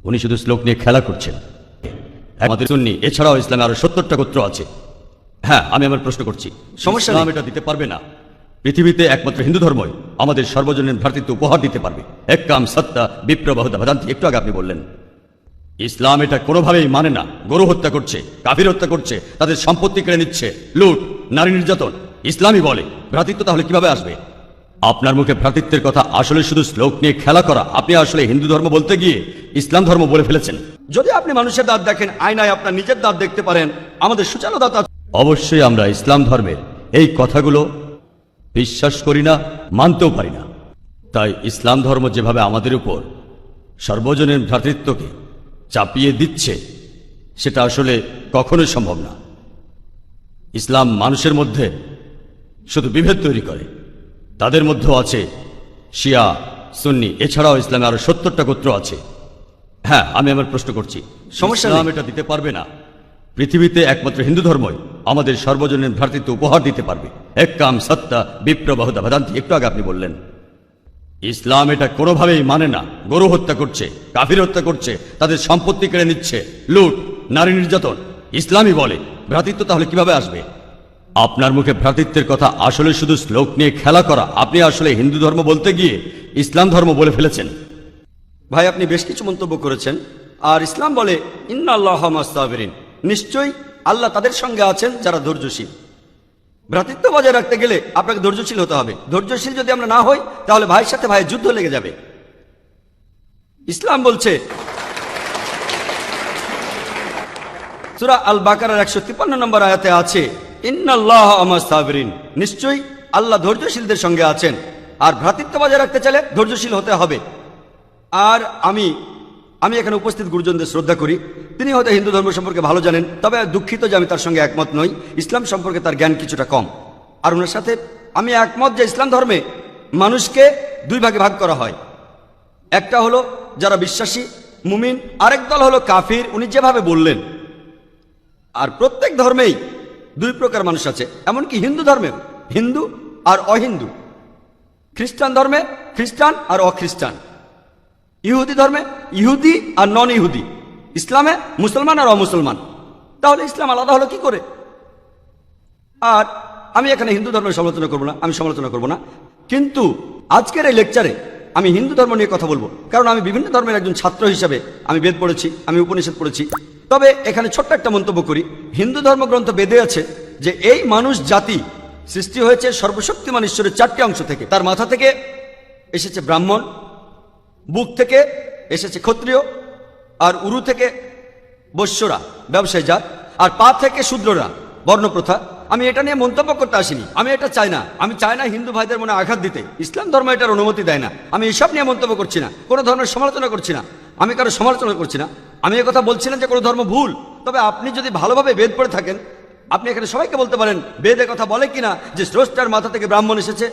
উনি শুধু শ্লোক নিয়ে খেলা করছেন। আমাদের সুন্নি, এছাড়াও ইসলামে আরো 70টা গোত্র আছে। হ্যাঁ, আমি আমার প্রশ্ন করছি, সমস্যা ইসলাম এটা দিতে পারবে না। পৃথিবীতে একমাত্র হিন্দু ধর্মই আমাদের সর্বজনীন ভ্রাতৃত্ব উপহার দিতে পারবে। একাম সত্তা বিপ্র বহুদা ভদান্তি, একটু আগে আপনি বললেন ইসলাম এটা কোনোভাবেই মানে না। গরু হত্যা করছে, কাফির হত্যা করছে, তাদের সম্পত্তি কেড়ে নিচ্ছে, লুট, নারী নির্যাতন। ইসলামই বলে ভ্রাতৃত্ব তাহলে কিভাবে আসবে? আপনার মুখে ভ্রাতৃত্বের কথা আসলে শুধু শ্লোক নিয়ে খেলা করা। আপনি আসলে হিন্দু ধর্ম বলতে গিয়ে ইসলাম ধর্ম বলে ফেলেছেন। যদি আপনি মানুষের দাঁত দেখেন, আয়নায় আপনার নিজের দাঁত দেখতে পারেন। আমাদের সুচালো দাঁত আছে। অবশ্যই আমরা ইসলাম ধর্মের এই কথাগুলো বিশ্বাস করি না, মানতেও পারি না। তাই ইসলাম ধর্ম যেভাবে আমাদের উপর সর্বজনীন ভ্রাতৃত্বকে চাপিয়ে দিচ্ছে, সেটা আসলে কখনোই সম্ভব না। ইসলাম মানুষের মধ্যে শুধু বিভেদ তৈরি করে। তাদের মধ্যেও আছে শিয়া, সুন্নি, এছাড়াও ইসলামে আরো 70টা গোত্র আছে। হ্যাঁ, আমি আমার প্রশ্ন করছি, সমস্যা ইসলাম নেই। এটা দিতে পারবে না। পৃথিবীতে একমাত্র হিন্দু ধর্মই আমাদের সর্বজনীন ভ্রাতৃত্ব উপহার দিতে পারবে। একাম সত্তা বিপ্র বহুদা ভদান্তি, একটু আগে আপনি বললেন ইসলাম এটা কোনোভাবেই মানে না। গরু হত্যা করছে, কাফির হত্যা করছে, তাদের সম্পত্তি কেড়ে নিচ্ছে, লুট, নারী নির্যাতন। ইসলামই বলে ভ্রাতৃত্ব তাহলে কিভাবে আসবে? আপনার মুখে ভ্রাতৃত্বের কথা আসলে শুধু শ্লোক নিয়ে খেলা করা। আপনি আসলে হিন্দু ধর্ম বলতে গিয়ে ইসলাম ধর্ম বলে ফেলেছেন। ভাই, আপনি বেশ কিছু মন্তব্য করেছেন। আর ইসলাম বলে ইন্নাল্লাহ মাস্তাবিরিন, নিশ্চয়ই আল্লাহ তাদের সঙ্গে আছেন যারা ধৈর্যশীল। ভ্রাতৃত্ব বজায় রাখতে গেলে আপনাকে ধৈর্যশীল হতে হবে। ধৈর্যশীল যদি আমরা না হই, তাহলে ভাইয়ের সাথে ভাইয়ের যুদ্ধ লেগে যাবে। ইসলাম বলছে সূরা আল বাকারার 153 নম্বর আয়াতে আছে ইন্নাল্লাহ মাস্তাবিরিন, নিশ্চয়ই আল্লাহ ধৈর্যশীলদের সঙ্গে আছেন। আর ভ্রাতৃত্ব বজায় রাখতে চাইলে ধৈর্যশীল হতে হবে। আর আমি এখানে উপস্থিত গুরুজনদের শ্রদ্ধা করি। তিনি হয়তো হিন্দু ধর্ম সম্পর্কে ভালো জানেন, তবে দুঃখিত যে আমি তার সঙ্গে একমত নই। ইসলাম সম্পর্কে তার জ্ঞান কিছুটা কম। আর ওনার সাথে আমি একমত যে ইসলাম ধর্মে মানুষকে দুই ভাগে ভাগ করা হয়। একটা হলো যারা বিশ্বাসী মুমিন, আরেক দল হলো কাফির, উনি যেভাবে বললেন। আর প্রত্যেক ধর্মেই দুই প্রকার মানুষ আছে, এমনকি হিন্দু ধর্মেও হিন্দু আর অহিন্দু। খ্রিস্টান ধর্মে খ্রিস্টান আর অখ্রিস্টান। ইহুদি ধর্মে ইহুদি আর নন ইহুদি। ইসলামে মুসলমান আর অমুসলমান। তাহলে ইসলাম আলাদা হলো কি করে? আর আমি এখানে হিন্দু ধর্মের সমালোচনা করব না, আমি সমালোচনা করব না। কিন্তু আজকের এই লেকচারে আমি হিন্দু ধর্ম নিয়ে কথা বলবো, কারণ আমি বিভিন্ন ধর্মের একজন ছাত্র হিসাবে আমি বেদ পড়েছি, আমি উপনিষদ পড়েছি। তবে এখানে ছোট্ট একটা মন্তব্য করি। হিন্দু ধর্মগ্রন্থ বেদে আছে যে এই মানুষ জাতি সৃষ্টি হয়েছে সর্বশক্তিমান ঈশ্বরের 4টে অংশ থেকে। তার মাথা থেকে এসেছে ব্রাহ্মণ, বুক থেকে এসেছে ক্ষত্রিয়, আর উরু থেকে বৈশ্যরা ব্যবসায়ী জাত, আর পা থেকে শূদ্ররা বর্ণপ্রথা। আমি এটা নিয়ে মন্তব্য করতে আসিনি, আমি এটা চাই না। আমি চাই না হিন্দু ভাইদের মনে আঘাত দিতে। ইসলাম ধর্ম এটার অনুমতি দেয় না। আমি এসব নিয়ে মন্তব্য করছি না, কোনো ধর্মের সমালোচনা করছি না, আমি কারো সমালোচনা করছি না। আমি কথা বলছি না যে কোনো ধর্ম ভুল। তবে আপনি যদি ভালোভাবে বেদ পড়ে থাকেন, আপনি এখানে সবাইকে বলতে পারেন বেদে কথা বলে কিনা যে স্রষ্টার মাথা থেকে ব্রাহ্মণ এসেছে,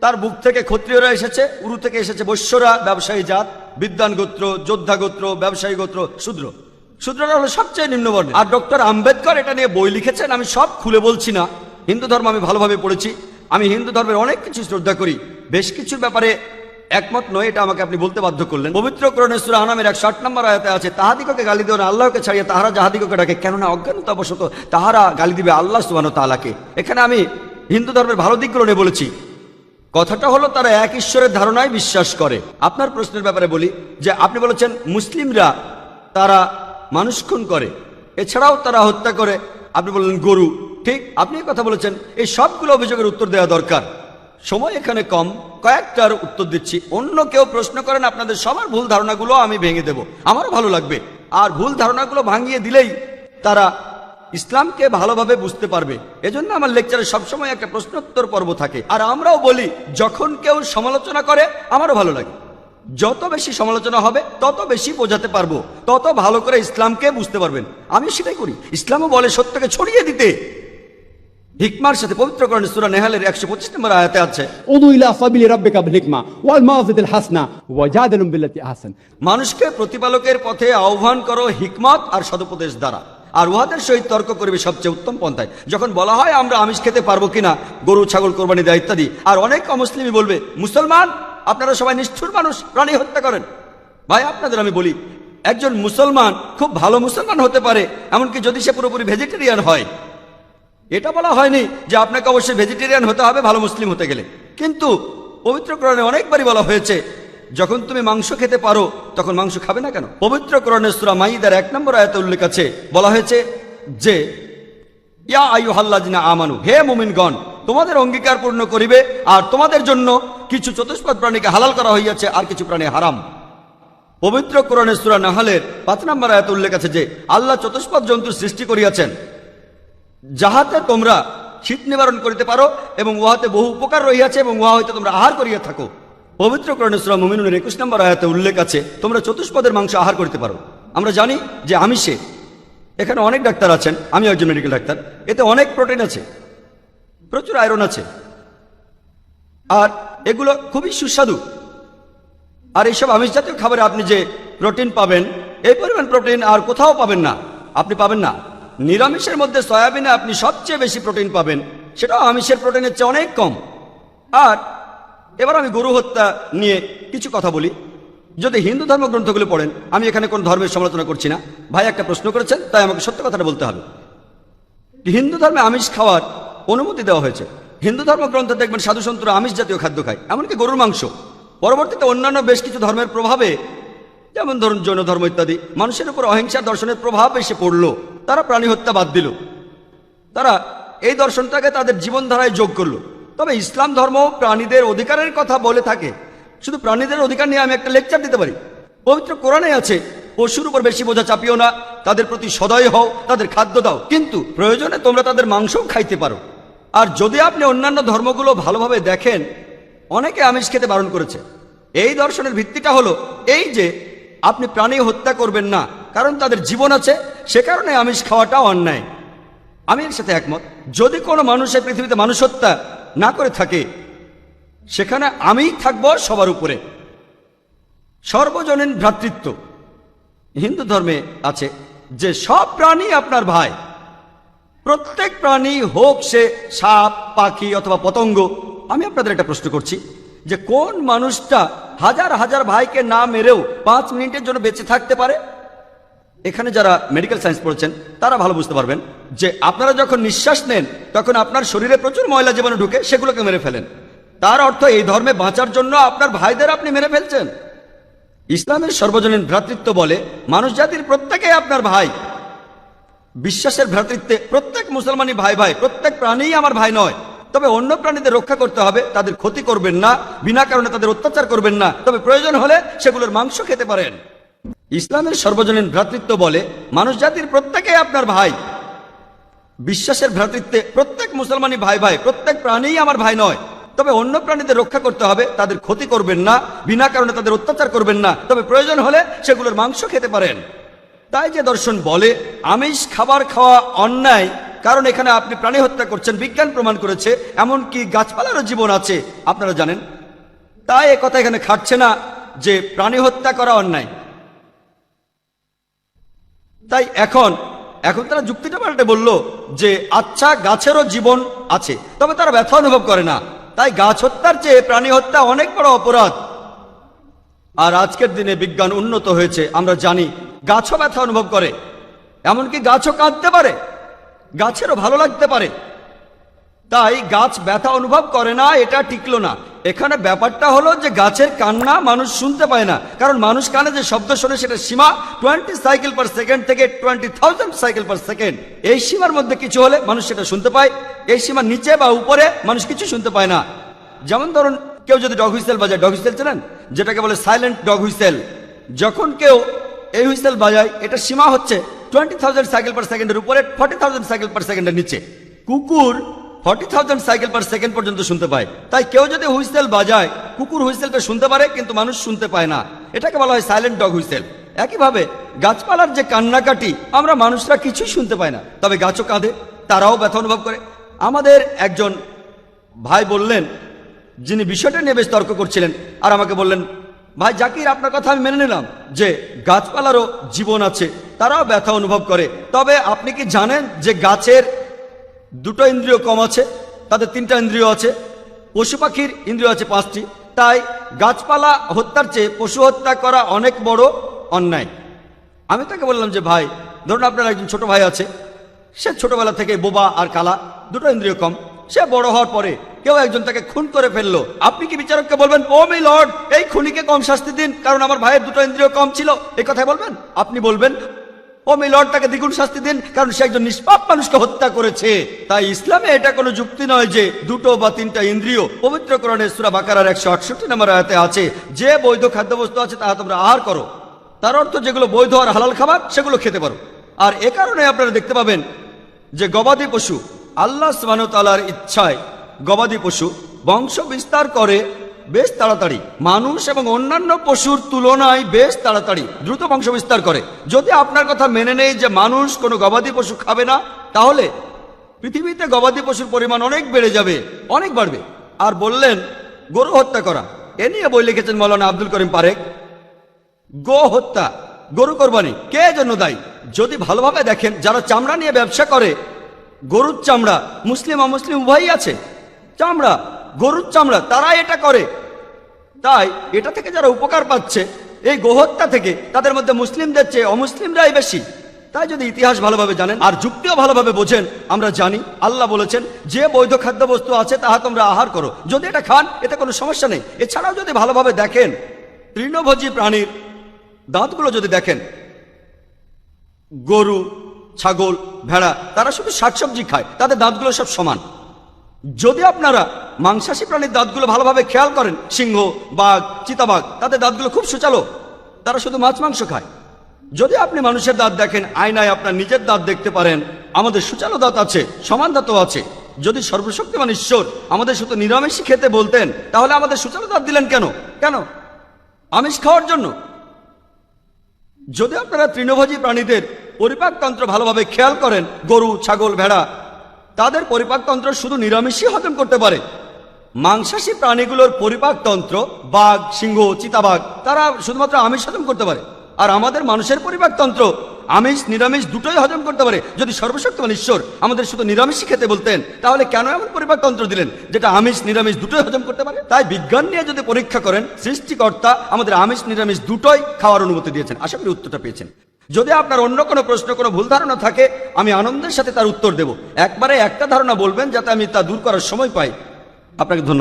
তার বুক থেকে ক্ষত্রিয়রা এসেছে, উরু থেকে এসেছে বৈশ্যরা ব্যবসায়ী জাত, বিদ্বান গোত্র, যোদ্ধা গোত্র, ব্যবসায়ী গোত্র, শূদ্র। শূদ্ররা হলো সবচেয়ে নিম্নবর্ণের। আর ডক্টর আম্বেদকর এটা নিয়ে বই লিখেছেন। আমি সব খুলে বলছি না। হিন্দু ধর্ম আমি ভালোভাবে পড়েছি। আমি হিন্দু ধর্মের অনেক কিছু শ্রদ্ধা করি, বেশ কিছুর ব্যাপারে একমত নয়, এটা আমাকে আপনি বলতে বাধ্য করলেন। পবিত্র কোরআনে সূরা আনামের 160 নম্বর আয়াতে আছে তাহাদিগকে গালি দিও না আল্লাহকে ছাড়িয়ে তাহারা যাহাদিগকে ডাকে, কেননা অজ্ঞানতাবশত তাহারা গালি দিবে আল্লাহ সুবহানাহু ওয়া তাআলাকে। এখানে আমি হিন্দু ধর্মের ভালো দিকগুলো নিয়ে বলেছি। কথাটা হলো তারা এক ঈশ্বরের ধারণায় বিশ্বাস করে। আপনার প্রশ্নের ব্যাপারে বলি যে আপনি বলেছেন মুসলিমরা তারা মানুষ খুন করে, এছাড়াও তারা হত্যা করে। আপনি বললেন গরু, ঠিক আপনি কথা বলেছেন। এই সবগুলো অভিযোগের উত্তর দেওয়া দরকার, সময় এখানে কম, কয়েকটার উত্তর দিচ্ছি। অন্য কেউ প্রশ্ন করেন, আপনাদের সবার ভুল ধারণাগুলো আমি ভেঙে দেব, আমারও ভালো লাগবে। আর ভুল ধারণাগুলো ভাঙিয়ে দিলেই তারা ইসলামকে ভালোভাবে বুঝতে পারবে। এজন্য আমার লেকচারে সবসময় একটা প্রশ্নোত্তর পর্ব থাকে। আর আমরাও বলি যখন কেউ সমালোচনা করে আমারও ভালো লাগে। যত বেশি সমালোচনা হবে তত বেশি বোঝাতে পারবো, তত ভালো করে ইসলামকে বুঝতে পারবেন। আমি সেটাই করি। ইসলামও বলে সত্যকে ছড়িয়ে দিতে হিকমার সাথে। পবিত্র কোরআনে সূরা নেহালের 125 নম্বর আয়াতে আছে উদু ইলা সাবিলি রাব্বিকা বিল হিকমা ওয়াল মাউযিতিল হাসনা ওয়াজাদিলুম বিল্লাতি আহসান। মানুষকে প্রতিপালকের পথে আহ্বান করো হিকমত আর সদুপদেশ দ্বারা, আর উহাদের সহিত তর্ক করবে সবচেয়ে উত্তম পন্থায়। যখন বলা হয় আমরা আমিষ খেতে পারবো কিনা, গরু ছাগল কোরবানি দেয় ইত্যাদি, আর অনেক অমুসলিমই বলবে মুসলমান আপনারা সবাই নিষ্ঠুর মানুষ, প্রাণী হত্যা করেন। ভাই আপনাদের আমি বলি একজন মুসলমান খুব ভালো মুসলমান হতে পারে, এমনকি যদি সে পুরোপুরি ভেজিটেরিয়ান হয়। এটা বলা হয়নি যে আপনাকে অবশ্যই ভেজিটেরিয়ান হতে হবে ভালো মুসলিম হতে গেলে, কিন্তু পবিত্র কোরআনে অনেকবারই বলা হয়েছে যখন তুমি মাংস খেতে পারো তখন মাংস খাবে না কেন। পবিত্র কোরআনে সূরা মাইদার 1 নম্বর আয়াতে উল্লেখ আছে, বলা হয়েছে যে ইয়া আইয়ুহাল্লাযিনা আমানু, হে মুমিনগণ, তোমাদের অঙ্গীকার পূর্ণ করিবে আর তোমাদের জন্য কিছু চতুষ্পদ প্রাণীকে হালাল করা হইয়াছে আর কিছু প্রাণী হারাম। পবিত্র কোরআনে সূরা নাহলের 5 নম্বর আয়াতে উল্লেখ আছে যে আল্লাহ চতুষ্পদ জন্তু সৃষ্টি করিয়াছেন যাহাতে তোমরা শীত নিবারণ করিতে পারো এবং উহাতে বহু উপকার রহিয়াছে এবং উহা হইতে তোমরা আহার করিয়া থাকো। পবিত্র কোরআনে সূরা মুমিনুনের 21 নম্বর আয়াতে উল্লেখ আছে তোমরা চতুষ্পদের মাংস আহার করিতে পারো। আমরা জানি যে আমিষে, এখানে অনেক ডাক্তার আছেন, আমি একজন মেডিকেল ডাক্তার, এতে অনেক প্রোটিন আছে, প্রচুর আয়রন আছে, আর এগুলো খুবই সুস্বাদু। আর এইসব আমিষ জাতীয় খাবারে আপনি যে প্রোটিন পাবেন, এই পরিমাণ প্রোটিন আর কোথাও পাবেন না, আপনি পাবেন না। নিরামিষের মধ্যে সয়াবিনে আপনি সবচেয়ে বেশি প্রোটিন পাবেন, সেটাও আমিষের প্রোটিনের চেয়ে অনেক কম। আর এবার আমি গরু হত্যা নিয়ে কিছু কথা বলি। যদি হিন্দু ধর্মগ্রন্থগুলো পড়েন, আমি এখানে কোন ধর্মের সমালোচনা করছি না, ভাই একটা প্রশ্ন করেছেন তাই আমাকে সত্য কথাটা বলতে হবে। হিন্দু ধর্মে আমিষ খাওয়ার অনুমতি দেওয়া হয়েছে। হিন্দু ধর্মগ্রন্থে দেখবেন সাধুসন্তরা আমিষ জাতীয় খাদ্য খায়, এমনকি গরুর মাংস। পরবর্তীতে অন্যান্য বেশ কিছু ধর্মের প্রভাবে, যেমন ধরুন জৈন ধর্ম ইত্যাদি, মানুষের উপর অহিংসার দর্শনের প্রভাব এসে পড়লো, তারা প্রাণী হত্যা বাদ দিল, তারা এই দর্শনটাকে তাদের জীবনধারায় যোগ করলো। তবে ইসলাম ধর্ম প্রাণীদের অধিকারের কথা বলে থাকে। শুধু প্রাণীদের অধিকার নিয়ে আমি একটা লেকচার দিতে পারি। পবিত্র কোরআনে আছে পশুর উপর বেশি বোঝা চাপিও না, তাদের প্রতি সদয় হও, তাদের খাদ্য দাও, কিন্তু প্রয়োজনে তোমরা তাদের মাংসও খাইতে পারো। আর যদি আপনি অন্যান্য ধর্মগুলো ভালোভাবে দেখেন, অনেকে আমিষ খেতে বারণ করেছে। এই দর্শনের ভিত্তিটা হলো এই যে আপনি প্রাণী হত্যা করবেন না, কারণ তাদের জীবন আছে, সে কারণে আমিষ খাওয়াটা অন্যায়। আমি এর সাথে একমত। যদি কোনো মানুষের পৃথিবীতে মানুষ হত্যা না করে থাকে, সেখানে আমিই থাকবো সবার উপরে। সর্বজনীন ভ্রাতৃত্ব হিন্দু ধর্মে আছে যে সব প্রাণী আপনার ভাই। প্রত্যেক প্রাণী হোক সে সাপ, পাখি অথবা পতঙ্গ। আমি আপনাদের একটা প্রশ্ন করছি যে কোন মানুষটা হাজার হাজার ভাইকে না মেরেও 5 মিনিটের জন্য বেঁচে থাকতে পারে? এখানে যারা মেডিকেল সায়েন্স পড়েছেন তারা ভালো বুঝতে পারবেন যে আপনারা যখন নিঃশ্বাস নেন তখন আপনার শরীরে প্রচুর ময়লা জীবাণু ঢুকে, সেগুলোকে মেরে ফেলেন। তার অর্থ এই ধর্মে বাঁচার জন্য আপনার ভাইদের আপনি মেরে ফেলছেন। ইসলামের সর্বজনীন ভ্রাতৃত্ব বলে মানুষ জাতির প্রত্যেকেই আপনার ভাই। বিশ্বাসের ভ্রাতৃত্বে প্রত্যেক মুসলমানই ভাই ভাই, প্রত্যেক প্রাণীই আমার ভাই নয়। তবে অন্য প্রাণীদের রক্ষা করতে হবে, তাদের ক্ষতি করবেন না, বিনা কারণে তাদের অত্যাচার করবেন না, তবে প্রয়োজন হলে সেগুলোর মাংস খেতে পারেন। ইসলামের সর্বজনীন ভ্রাতৃত্ব বলে মানুষ জাতির প্রত্যেকেই আপনার ভাই। বিশ্বাসের ভ্রাতৃত্বে প্রত্যেক মুসলমানই ভাই ভাই, প্রত্যেক প্রাণীই আমার ভাই নয়। তবে অন্য প্রাণীদের রক্ষা করতে হবে, তাদের ক্ষতি করবেন না, বিনা কারণে তাদের অত্যাচার করবেন না, তবে প্রয়োজন হলে সেগুলোর মাংস খেতে পারেন। তাই যে দর্শন বলে আমিষ খাবার খাওয়া অন্যায়, কারণ এখানে আপনি প্রাণী হত্যা করছেন, বিজ্ঞান প্রমাণ করেছে, এমনকি গাছপালারও জীবন আছে, আপনারা জানেন। তাই একথা এখানে খাটছে না যে প্রাণী হত্যা করা অন্যায়। তাই এখন তারা যুক্তিটা পাল্টে বলল যে আচ্ছা, গাছেরও জীবন আছে, তবে তারা ব্যথা অনুভব করে না, তাই গাছ হত্যার চেয়ে প্রাণী হত্যা অনেক বড় অপরাধ। আর আজকের দিনে বিজ্ঞান উন্নত হয়েছে, আমরা জানি গাছও ব্যথা অনুভব করে, এমনকি গাছও কাঁদতে পারে, গাছেরও ভালো লাগতে পারে। তাই গাছ ব্যথা অনুভব করে না, এটা টিকলো না। এখানে ব্যাপারটা হলো যে গাছের কান্না মানুষ শুনতে পায় না, কারণ মানুষ কানে যে শব্দ শোনে সেটা সীমা 20 সাইকেল পার সেকেন্ড থেকে 20,000 সাইকেল পার সেকেন্ড। এই সীমার মধ্যে কিছু হলে মানুষ সেটা শুনতে পায়, এই সীমার নিচে বা উপরে মানুষ কিছু শুনতে পায় না। যেমন ধরুন কেউ যদি ডগ হুইসেল বাজায়, ডগ হুইসেল চেনেন, যেটাকে বলে সাইলেন্ট ডগ হুইসেল। যখন কেউ এই হুইসেল বাজায়, এটা সীমা হচ্ছে 20,000 সাইকেল পার সেকেন্ডের উপরে, 40,000 সাইকেল পার সেকেন্ডের নিচে। কুকুর 40,000 সাইকেল পার সেকেন্ড পর্যন্ত শুনতে পায়। তাই কেউ যদি হুইসেল বাজায়, কুকুর হুইসেলটা শুনতে পারে কিন্তু মানুষ শুনতে পায় না, এটাকে বলা হয় সাইলেন্ট ডগ হুইসেল। একইভাবে গাছপালার যে কান্নাকাটি আমরা মানুষরা কিছুই শুনতে পাই না, তবে গাছও কাঁদে, তারাও ব্যথা অনুভব করে। আমাদের একজন ভাই বললেন, যিনি বিষয়টা নিয়ে বেশ তর্ক করছিলেন, আর আমাকে বললেন, ভাই জাকির, আপনার কথা আমি মেনে নিলাম যে গাছপালারও জীবন আছে, তারাও ব্যথা অনুভব করে, তবে আপনি কি জানেন যে গাছের 2টো ইন্দ্রিয় কম আছে, তাদের 3টা ইন্দ্রিয় আছে, পশু পাখির ইন্দ্রিয় আছে 5টি। তাই গাছপালা হত্যার চেয়ে পশু হত্যা করা অনেক বড় অন্যায়। আমি তাকে বললাম যে ভাই, ধরুন আপনার একজন ছোট ভাই আছে, সে ছোটবেলা থেকে বোবা আর কালা, দুটো ইন্দ্রিয় কম। সে বড় হওয়ার পরে কেউ একজন তাকে খুন করে ফেললো, আপনি কি বিচারককে বলবেন ও মাই লর্ড, এই খুনিকে কম শাস্তি দিন কারণ আমার ভাইয়ের দুটো ইন্দ্রিয় কম ছিল, এই কথাই বলবেন? আপনি বলবেন ও মাই লর্ড, তাকে দ্বিগুণ শাস্তি দিন কারণ সে একজন নিষ্পাপ মানুষকে হত্যা করেছে। তাই ইসলামে এটা কোনো যুক্তি নয় যে দুটো বা তিনটা ইন্দ্রিয়। পবিত্র কোরআনে সূরা বাকারার 168 নম্বর আয়াতে আছে, যে বৈধ খাদ্যবস্তু আছে তাহা তোমরা আহার করো। তার অর্থ যেগুলো বৈধ আর হালাল খাবার সেগুলো খেতে পারো। আর এ কারণে আপনারা দেখতে পাবেন যে গবাদি পশু, আল্লাহ সুবহানাহু ওয়া তাআলার ইচ্ছায় গবাদি পশু বংশ বিস্তার করে বেশ তাড়াতাড়ি, মানুষ এবং অন্যান্য পশুর তুলনায় বেশ তাড়াতাড়ি দ্রুত বংশ বিস্তার করে। যদি আপনার কথা মেনে নেই যে মানুষ কোনো গবাদি পশু খাবে না, তাহলে পৃথিবীতে গবাদি পশুর পরিমাণ অনেক বেড়ে যাবে, অনেক বাড়বে। আর বললেন গরু হত্যা করা, এ নিয়ে বই লিখেছেন মৌলানা আব্দুল করিম পারেক। গো হত্যা, গরু কোরবানি কে জন্য দায়ী? যদি ভালোভাবে দেখেন, যারা চামড়া নিয়ে ব্যবসা করে, গরুর চামড়া, মুসলিম অমুসলিম উভয়ই আছে, চামড়া, গরুর চামড়া, তারা এটা করে। তাই এটা থেকে যারা উপকার পাচ্ছে এই গোহত্যা থেকে, তাদের মধ্যে মুসলিমদের চেয়ে অমুসলিমরাই বেশি। তাই যদি ইতিহাস ভালোভাবে জানেন আর যুক্তিও ভালোভাবে বোঝেন, আমরা জানি আল্লাহ বলেছেন যে বৈধ খাদ্যবস্তু আছে তাহা তোমরা আহার করো, যদি এটা খান এতে কোনো সমস্যা নেই। এছাড়াও যদি ভালোভাবে দেখেন, তৃণভোজী প্রাণীর দাঁতগুলো যদি দেখেন, গরু, ছাগল, ভেড়া, তারা শুধু শাকসবজি খায়, তাদের দাঁতগুলো সব সমান। যদি আপনারা মাংসাশী প্রাণীর দাঁতগুলো ভালোভাবে খেয়াল করেন, সিংহ, বাঘ, চিতাবাঘ, তাদের দাঁতগুলো খুব সুচালো, তারা শুধু মাছ মাংস খায়। যদি আপনি মানুষের দাঁত দেখেন, আয়নায় আপনার নিজের দাঁত দেখতে পারেন, আমাদের সুচালো দাঁত আছে, সমান দাঁতও আছে। যদি সর্বশক্তিমান ঈশ্বর আমাদের শুধু নিরামিষই খেতে বলতেন, তাহলে আমাদের সুচালো দাঁত দিলেন কেন? কেন? আমিষ খাওয়ার জন্য। যদি আপনারা তৃণভোজী প্রাণীদের পরিপাকতন্ত্র ভালোভাবে খেয়াল করেন, গরু, ছাগল, ভেড়া, তাদের পরিপাকতন্ত্র শুধু নিরামিষই হজম করতে পারে। মাংসাশী প্রাণীগুলোর পরিপাকতন্ত্র, বাঘ, সিংহ, চিতাবাঘ, তারা শুধুমাত্র আমিষ হজম করতে পারে। আর আমাদের মানুষের পরিপাকতন্ত্র আমিষ নিরামিষ দুটোই হজম করতে পারে। যদি সর্বশক্তিমান ঈশ্বর আমাদের শুধু নিরামিষই খেতে বলতেন, তাহলে কেন এমন পরিপাকতন্ত্র দিলেন যেটা আমিষ নিরামিষ দুটোই হজম করতে পারে? তাই বিজ্ঞান নিয়ে যদি পরীক্ষা করেন, সৃষ্টিকর্তা আমাদের আমিষ নিরামিষ দুটোই খাওয়ার অনুমতি দিয়েছেন। আশা করি উত্তরটা পেয়েছেন। যদি আপনার অন্য কোনো প্রশ্ন, কোনো ভুল ধারণা থাকে, আমি আনন্দের সাথে তার উত্তর দেব। একবারে একটা ধারণা বলবেন যাতে আমি তা দূর করার সময় পাই। আপনাকে ধন্যবাদ।